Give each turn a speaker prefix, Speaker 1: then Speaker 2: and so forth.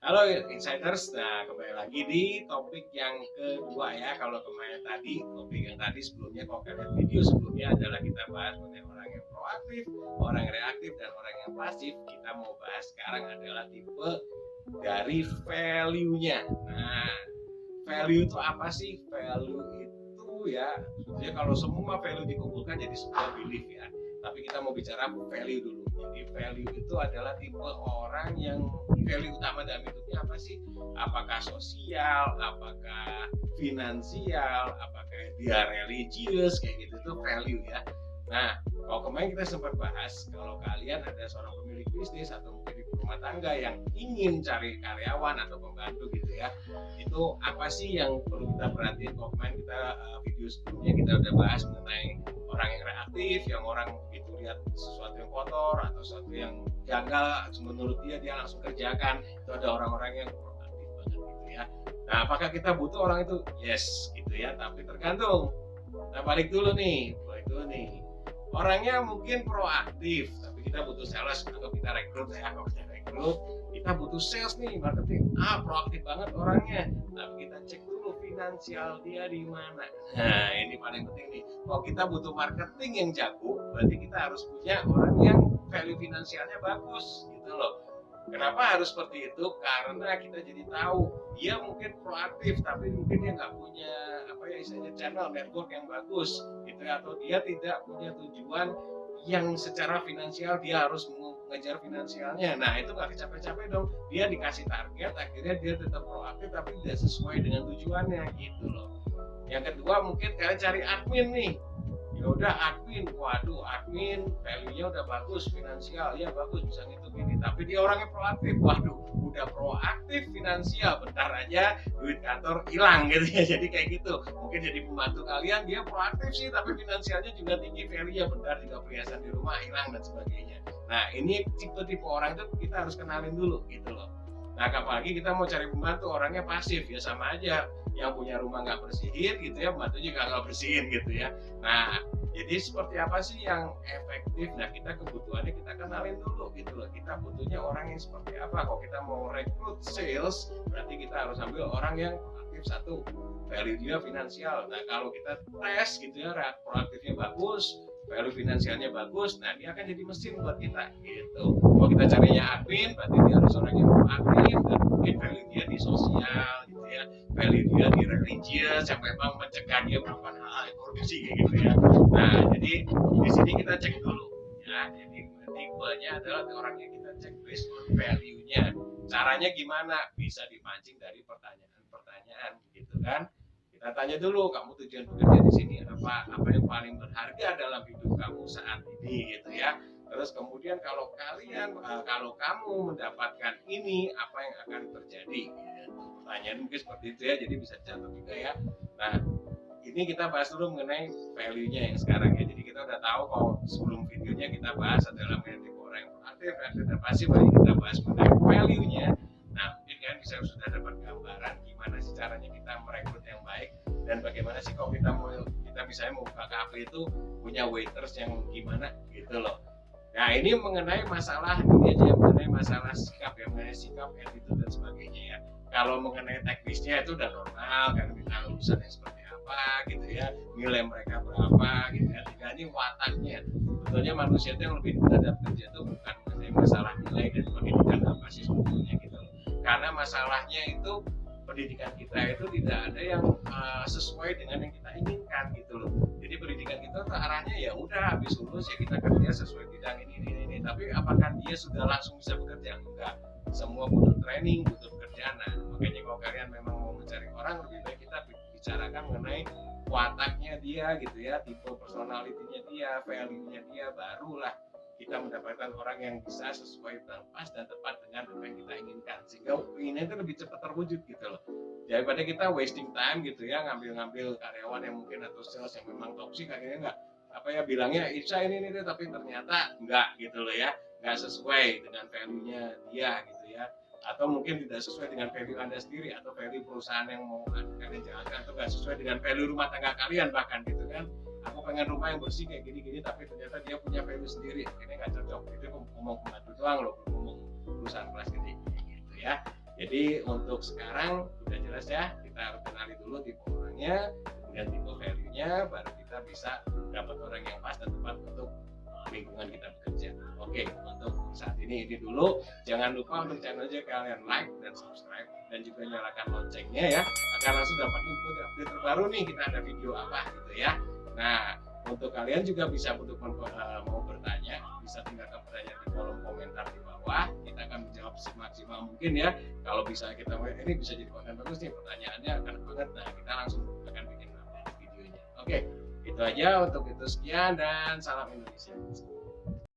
Speaker 1: Halo Insiders, nah kembali lagi di topik yang kedua ya. Kalau kemarin tadi, topik yang tadi sebelumnya, kalau kalian video sebelumnya adalah kita bahas mengenai orang yang proaktif, orang yang reaktif, dan orang yang pasif. Kita mau bahas sekarang adalah tipe dari value-nya. Nah, value itu apa sih? Value itu ya, sebetulnya kalau semua value dikumpulkan jadi sebuah belief ya. Tapi kita mau bicara value dulu. Jadi value itu adalah tipe orang yang value utama dalam hidupnya apa sih? Apakah sosial, apakah finansial, apakah dia religius, kayak gitu itu value ya. Nah, kalau kemarin kita sempat bahas, kalau kalian ada seorang pemilik bisnis atau mungkin di rumah tangga yang ingin cari karyawan atau pembantu gitu ya, itu apa sih yang perlu kita perhatiin? Kalau kemarin kita video sebelumnya kita udah bahas mengenai orang yang reaktif, yang orang begitu lihat sesuatu yang kotor atau sesuatu yang janggal menurut dia langsung kerjakan. Itu ada orang-orang yang proaktif banget gitu ya. Nah, apakah kita butuh orang itu? Yes, gitu ya. Tapi tergantung. Nah, balik dulu nih. Orangnya mungkin proaktif, tapi kita butuh sales atau kita rekrut ya. Kalau kita rekrut, kita butuh sales nih, marketing. Proaktif banget orangnya. Tapi kita cek dulu finansial dia di mana. Nah, ini paling penting nih. Kalau kita butuh marketing yang jago, berarti kita harus punya orang yang value finansialnya bagus, gitu loh. Kenapa harus seperti itu? Karena kita jadi tahu dia mungkin proaktif, tapi mungkin dia nggak punya apa ya istilahnya channel network yang bagus, gitu ya, atau dia tidak punya tujuan yang secara finansial dia harus mengejar finansialnya. Nah itu nggak capek-capek dong. Dia dikasih target, akhirnya dia tetap proaktif, tapi tidak sesuai dengan tujuannya, gitu loh. Yang kedua mungkin kalian cari admin nih, ya udah admin, waduh admin value-nya udah bagus, finansial ya bagus, bisa gitu gini, tapi dia orangnya proaktif, waduh udah proaktif finansial bentar aja duit kantor hilang gitu ya. Jadi kayak gitu, mungkin jadi pembantu kalian dia proaktif sih tapi finansialnya juga tinggi, value-nya bentar juga perhiasan di rumah hilang dan sebagainya. Nah ini tipe-tipe orang itu kita harus kenalin dulu gitu loh. Nah apalagi kita mau cari pembantu orangnya pasif, ya sama aja, yang punya rumah nggak bersihin gitu ya, pembantu juga nggak bersihin gitu ya. Nah jadi seperti apa sih yang efektif? Nah kita kebutuhannya kita kenalin dulu gitu loh. Kita butuhnya orang yang seperti apa? Kalau kita mau rekrut sales, berarti kita harus ambil orang yang proaktif satu, value dia finansial. Nah kalau kita tes gitu ya, proaktifnya bagus, value finansialnya bagus, nah dia akan jadi mesin buat kita gitu. Kalau kita carinya admin, berarti dia harus orang yang proaktif dan mungkin value dia di sosial gitu ya, value dia di religius yang memang mencegah dia melakukan hal yang korupsi kayak gitu ya. Nah jadi di sini kita cek dulu ya. Jadi tipenya adalah orang yang kita cek based on value-nya. Caranya gimana? Bisa dipancing dari pertanyaan-pertanyaan gitu kan. Kita tanya dulu, kamu tujuan bekerja di sini apa yang paling berharga dalam hidup kamu saat ini gitu ya. Terus kemudian kalau kamu mendapatkan ini apa yang akan terjadi gitu. Pertanyaan mungkin seperti itu ya, jadi bisa dicatat juga ya. Nah ini kita bahas dulu mengenai value-nya yang sekarang ya. Jadi kita udah tahu kalau sebelum videonya kita bahas adalah mengenai orang yang aktif, reaktif, dan pasif. Jadi kita bahas mengenai value-nya. Nah mungkin kan bisa sudah dapat gambaran gimana sih caranya kita merekrut yang baik, dan bagaimana sih kalau kita misalnya mau buka kafe itu punya waiters yang gimana gitu loh. Nah ini mengenai masalah ini aja, mengenai masalah sikap ya, mengenai sikap, attitude dan sebagainya ya. Kalau mengenai teknisnya itu udah normal kan, kita lulusannya seperti apa gitu ya, nilai mereka berapa gitu ya. Tinggal ini wataknya. Sebetulnya manusia itu yang lebih mudah dalam kerja itu bukan masalah nilai dan pendidikan apa sih sebetulnya gitu loh. Karena masalahnya itu pendidikan kita itu tidak ada yang sesuai dengan yang kita inginkan gitu loh. Jadi pendidikan kita tuh arahnya ya udah habis lulus ya kita kerja sesuai bidang ini. Tapi apakah dia sudah langsung bisa bekerja? Enggak. Semua butuh training, butuh pekerjaan. Nah, makanya kalau kalian memang mau mencari orang, lebih baik kita bicarakan mengenai wataknya dia gitu ya, tipe personalitinya dia, value-nya dia, barulah kita mendapatkan orang yang bisa sesuai pas dan tepat dengan apa yang kita inginkan, sehingga ini itu lebih cepat terwujud gitu loh, daripada kita wasting time gitu ya, ngambil karyawan yang mungkin atau sales yang memang toksik, akhirnya nggak apa ya bilangnya Isa ini tapi ternyata enggak gitu loh ya, nggak sesuai dengan value-nya dia gitu ya, atau mungkin tidak sesuai dengan value Anda sendiri atau value perusahaan yang mau kalian jalankan, atau nggak sesuai dengan value rumah tangga kalian bahkan gitu kan. Aku pengen rumah yang bersih kayak gini-gini, tapi ternyata dia punya value sendiri, akhirnya nggak cocok. Itu ngomong pembantu doang loh, ngomong perusahaan kelas gede gitu ya. Jadi untuk sekarang udah jelas ya, kita harus kenali dulu tipe orangnya, kemudian tipe value-nya, baru kita bisa dapat orang yang pas dan tepat untuk lingkungan kita bekerja. Oke, untuk saat ini dulu. Jangan lupa untuk channelnya kalian like dan subscribe dan juga nyalakan loncengnya ya, agar langsung dapat info update terbaru nih kita ada video apa gitu ya. Nah, untuk kalian juga bisa untuk mau bertanya, bisa tinggalkan pertanyaan di kolom komentar di bawah. Kita akan menjawab semaksimal mungkin ya. Kalau bisa kita ini bisa jadi konten bagus nih, pertanyaannya akan banget. Nah, kita langsung akan bikin videonya. Oke, itu aja untuk itu, sekian dan salam Indonesia.